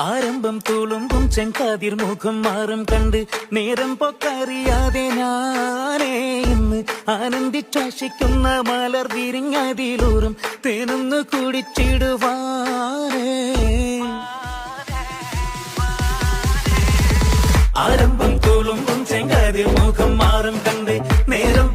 ആരംഭം തുളുമ്പും ചെങ്കാതിർ മുഖം മാറും കണ്ട് നേരം പൊക്കറിയാതെ ഞാനേ ഇന്ന് ആനന്ദിച്ചാശിക്കുന്ന മലർ വിരിഞ്ഞതിലൂറും തേനൊന്ന് കുടിച്ചിടുവാനേ. ആരംഭം തുളുമ്പും ചെങ്കാതിർ മുഖം മാറും കണ്ട് നേരം